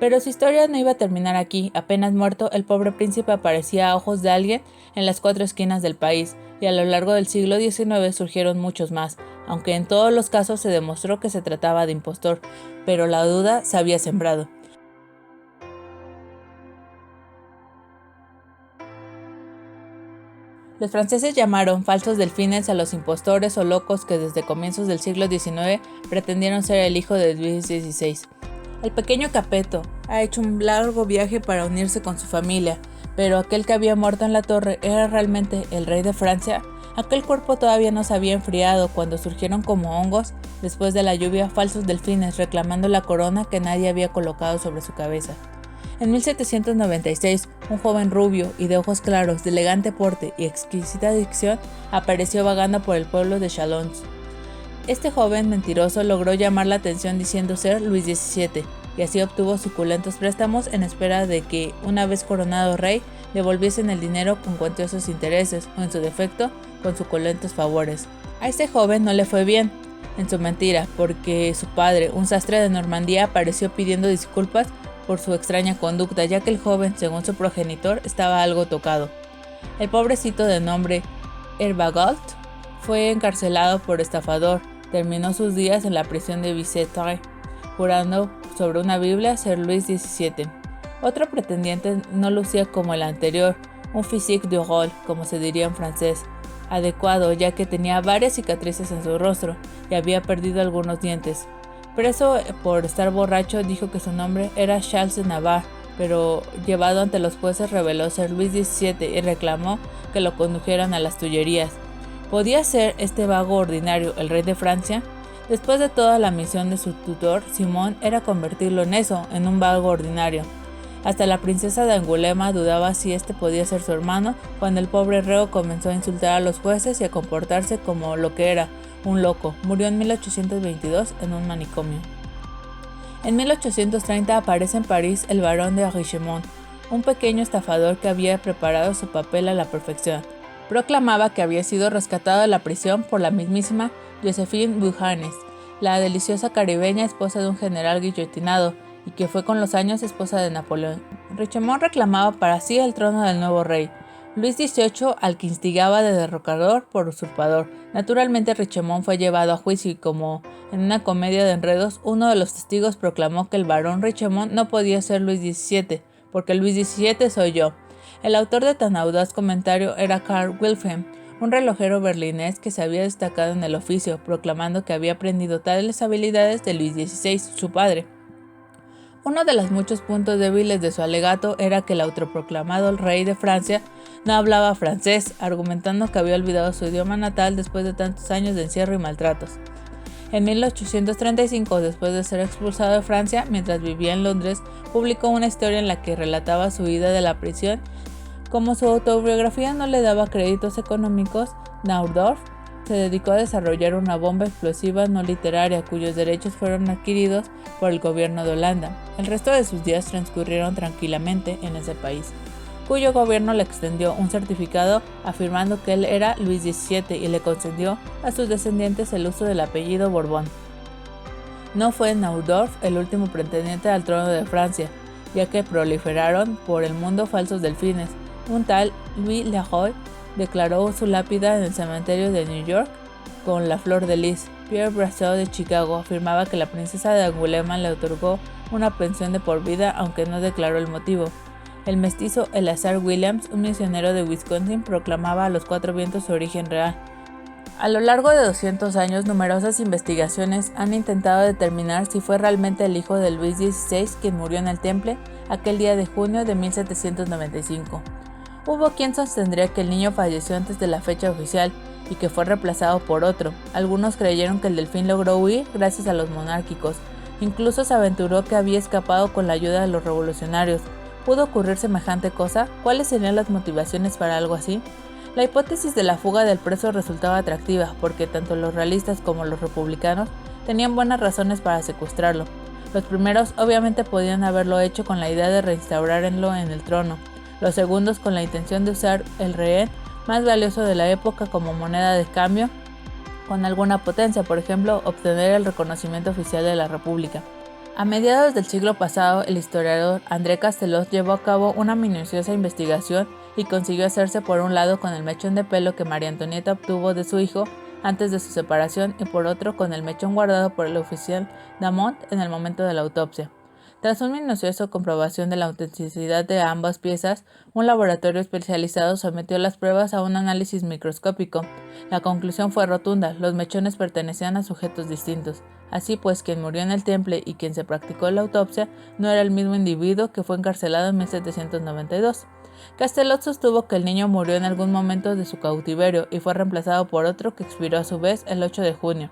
Pero su historia no iba a terminar aquí. Apenas muerto, el pobre príncipe aparecía a ojos de alguien en las 4 esquinas del país, y a lo largo del siglo XIX surgieron muchos más, aunque en todos los casos se demostró que se trataba de impostor, pero la duda se había sembrado. Los franceses llamaron falsos delfines a los impostores o locos que desde comienzos del siglo XIX pretendieron ser el hijo de Luis XVI. El pequeño Capeto ha hecho un largo viaje para unirse con su familia, pero aquel que había muerto en la torre era realmente el rey de Francia. Aquel cuerpo todavía no se había enfriado cuando surgieron como hongos después de la lluvia falsos delfines reclamando la corona que nadie había colocado sobre su cabeza. En 1796, un joven rubio y de ojos claros, de elegante porte y exquisita dicción, apareció vagando por el pueblo de Chalons. Este joven mentiroso logró llamar la atención diciendo ser Luis XVII, y así obtuvo suculentos préstamos en espera de que, una vez coronado rey, devolviesen el dinero con cuantiosos intereses, o en su defecto, con suculentos favores. A este joven no le fue bien en su mentira, porque su padre, un sastre de Normandía, apareció pidiendo disculpas por su extraña conducta, ya que el joven, según su progenitor, estaba algo tocado. El pobrecito de nombre Herbagault fue encarcelado por estafador. Terminó sus días en la prisión de Bicêtre, jurando sobre una Biblia ser Luis XVII. Otro pretendiente no lucía como el anterior, un physique de rôle, como se diría en francés, adecuado ya que tenía varias cicatrices en su rostro y había perdido algunos dientes. Preso por estar borracho, dijo que su nombre era Charles de Navarre, pero llevado ante los jueces reveló ser Luis XVII y reclamó que lo condujeran a las Tullerías. ¿Podía ser este vago ordinario el rey de Francia? Después de toda la misión de su tutor, Simón era convertirlo en eso, en un vago ordinario. Hasta la princesa de Angulema dudaba si este podía ser su hermano, cuando el pobre reo comenzó a insultar a los jueces y a comportarse como lo que era, un loco. Murió en 1822 en un manicomio. En 1830 aparece en París el barón de Richemont, un pequeño estafador que había preparado su papel a la perfección. Proclamaba que había sido rescatado de la prisión por la mismísima Joséphine Beauharnais, la deliciosa caribeña esposa de un general guillotinado, y que fue con los años esposa de Napoleón. Richemont reclamaba para sí el trono del nuevo rey, Luis XVIII, al que instigaba de derrocador por usurpador. Naturalmente Richemont fue llevado a juicio y, como en una comedia de enredos, uno de los testigos proclamó que el barón Richemont no podía ser Luis XVII, porque Luis XVII soy yo. El autor de tan audaz comentario era Carl Wilhelm, un relojero berlinés que se había destacado en el oficio, proclamando que había aprendido tales habilidades de Luis XVI, su padre. Uno de los muchos puntos débiles de su alegato era que el autoproclamado rey de Francia no hablaba francés, argumentando que había olvidado su idioma natal después de tantos años de encierro y maltratos. En 1835, después de ser expulsado de Francia, mientras vivía en Londres, publicó una historia en la que relataba su huida de la prisión. Como su autobiografía no le daba créditos económicos, Naundorf se dedicó a desarrollar una bomba explosiva no literaria cuyos derechos fueron adquiridos por el gobierno de Holanda. El resto de sus días transcurrieron tranquilamente en ese país, cuyo gobierno le extendió un certificado afirmando que él era Luis XVII y le concedió a sus descendientes el uso del apellido Borbón. No fue Naundorf el último pretendiente al trono de Francia, ya que proliferaron por el mundo falsos delfines. Un tal Louis Leroy declaró su lápida en el cementerio de New York con la flor de lis. Pierre Brasseur de Chicago afirmaba que la princesa de Angulema le otorgó una pensión de por vida, aunque no declaró el motivo. El mestizo Eleazar Williams, un misionero de Wisconsin, proclamaba a los 4 vientos su origen real. A lo largo de 200 años, numerosas investigaciones han intentado determinar si fue realmente el hijo de Luis XVI quien murió en el Temple aquel día de junio de 1795. Hubo quien sostendría que el niño falleció antes de la fecha oficial y que fue reemplazado por otro. Algunos creyeron que el delfín logró huir gracias a los monárquicos. Incluso se aventuró que había escapado con la ayuda de los revolucionarios. ¿Pudo ocurrir semejante cosa? ¿Cuáles serían las motivaciones para algo así? La hipótesis de la fuga del preso resultaba atractiva, porque tanto los realistas como los republicanos tenían buenas razones para secuestrarlo. Los primeros obviamente podían haberlo hecho con la idea de reinstaurarlo en el trono. Los segundos con la intención de usar el rehén más valioso de la época como moneda de cambio con alguna potencia, por ejemplo, obtener el reconocimiento oficial de la República. A mediados del siglo pasado, el historiador André Castelot llevó a cabo una minuciosa investigación y consiguió hacerse por un lado con el mechón de pelo que María Antonieta obtuvo de su hijo antes de su separación y por otro con el mechón guardado por el oficial Damont en el momento de la autopsia. Tras una minuciosa comprobación de la autenticidad de ambas piezas, un laboratorio especializado sometió las pruebas a un análisis microscópico. La conclusión fue rotunda: los mechones pertenecían a sujetos distintos. Así pues, quien murió en el Temple y quien se practicó la autopsia no era el mismo individuo que fue encarcelado en 1792. Castelot sostuvo que el niño murió en algún momento de su cautiverio y fue reemplazado por otro que expiró a su vez el 8 de junio.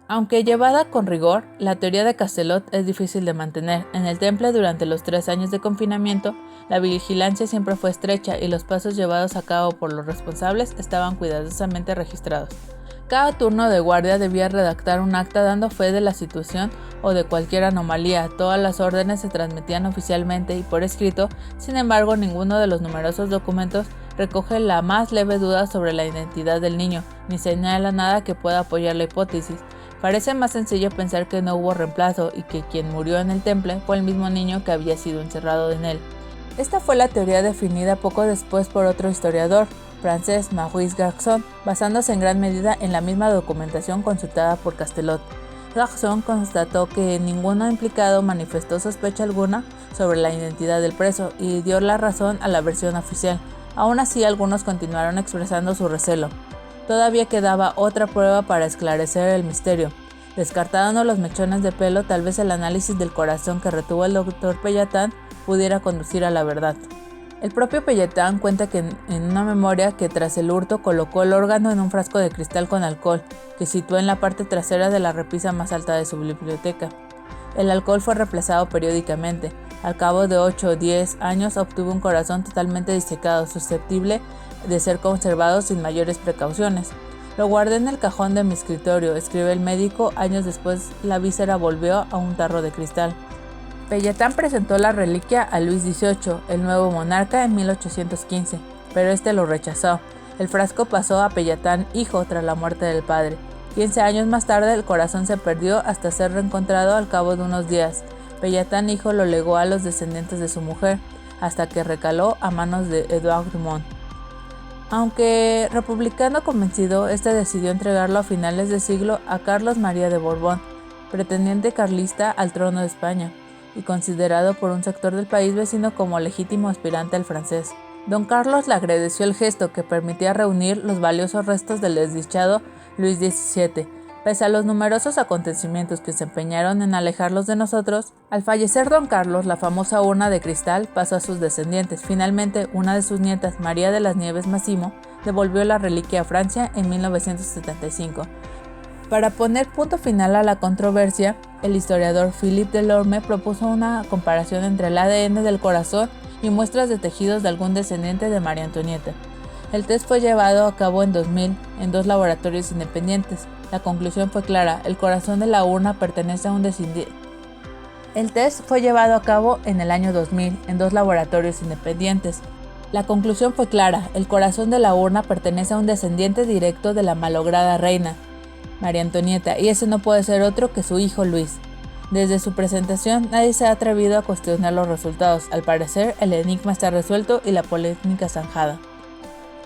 Aunque llevada con rigor, la teoría de Castelot es difícil de mantener. En el Temple, durante los 3 años de confinamiento, la vigilancia siempre fue estrecha y los pasos llevados a cabo por los responsables estaban cuidadosamente registrados. Cada turno de guardia debía redactar un acta dando fe de la situación o de cualquier anomalía. Todas las órdenes se transmitían oficialmente y por escrito. Sin embargo, ninguno de los numerosos documentos recoge la más leve duda sobre la identidad del niño, ni señala nada que pueda apoyar la hipótesis. Parece más sencillo pensar que no hubo reemplazo y que quien murió en el Temple fue el mismo niño que había sido encerrado en él. Esta fue la teoría definida poco después por otro historiador francés, Maurice Garçon, basándose en gran medida en la misma documentación consultada por Castelot. Garçon constató que ningún implicado manifestó sospecha alguna sobre la identidad del preso y dio la razón a la versión oficial. Aún así, algunos continuaron expresando su recelo. Todavía quedaba otra prueba para esclarecer el misterio. Descartando los mechones de pelo, tal vez el análisis del corazón que retuvo el doctor Pelletan pudiera conducir a la verdad. El propio Pelletan cuenta en una memoria que tras el hurto colocó el órgano en un frasco de cristal con alcohol, que situó en la parte trasera de la repisa más alta de su biblioteca. El alcohol fue reemplazado periódicamente. Al cabo de 8 o 10 años obtuvo un corazón totalmente disecado, susceptible de ser conservado sin mayores precauciones. Lo guardé en el cajón de mi escritorio, escribe el médico. Años después, la víscera volvió a un tarro de cristal. Pelletan presentó la reliquia a Luis XVIII, el nuevo monarca, en 1815, pero este lo rechazó. El frasco pasó a Pelletan hijo tras la muerte del padre. 15 años más tarde, el corazón se perdió hasta ser reencontrado al cabo de unos días. Pelletan hijo lo legó a los descendientes de su mujer, hasta que recaló a manos de Edouard Dumont. Aunque republicano convencido, este decidió entregarlo a finales de siglo a Carlos María de Borbón, pretendiente carlista al trono de España, y considerado por un sector del país vecino como legítimo aspirante al francés. Don Carlos le agradeció el gesto que permitía reunir los valiosos restos del desdichado Luis XVII. Pese a los numerosos acontecimientos que se empeñaron en alejarlos de nosotros, al fallecer Don Carlos, la famosa urna de cristal pasó a sus descendientes. Finalmente, una de sus nietas, María de las Nieves Massimo, devolvió la reliquia a Francia en 1975. Para poner punto final a la controversia, el historiador Philippe Delorme propuso una comparación entre el ADN del corazón y muestras de tejidos de algún descendiente de María Antonieta. El test fue llevado a cabo en 2000 en 2 laboratorios independientes. La conclusión fue clara: el corazón de la urna pertenece a un descendiente. El test fue llevado a cabo en el año 2000 en 2 laboratorios independientes. La conclusión fue clara: el corazón de la urna pertenece a un descendiente directo de la malograda reina María Antonieta, y ese no puede ser otro que su hijo Luis. Desde su presentación, nadie se ha atrevido a cuestionar los resultados. Al parecer, el enigma está resuelto y la polémica zanjada.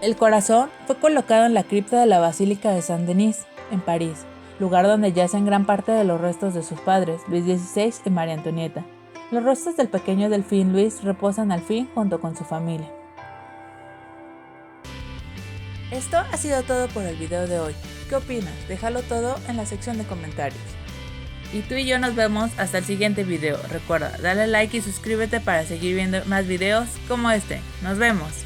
El corazón fue colocado en la cripta de la Basílica de Saint-Denis, en París, lugar donde yacen gran parte de los restos de sus padres, Luis XVI y María Antonieta. Los restos del pequeño delfín Luis reposan al fin junto con su familia. Esto ha sido todo por el video de hoy. ¿Qué opinas? Déjalo todo en la sección de comentarios. Y tú y yo nos vemos hasta el siguiente video. Recuerda, dale like y suscríbete para seguir viendo más videos como este. ¡Nos vemos!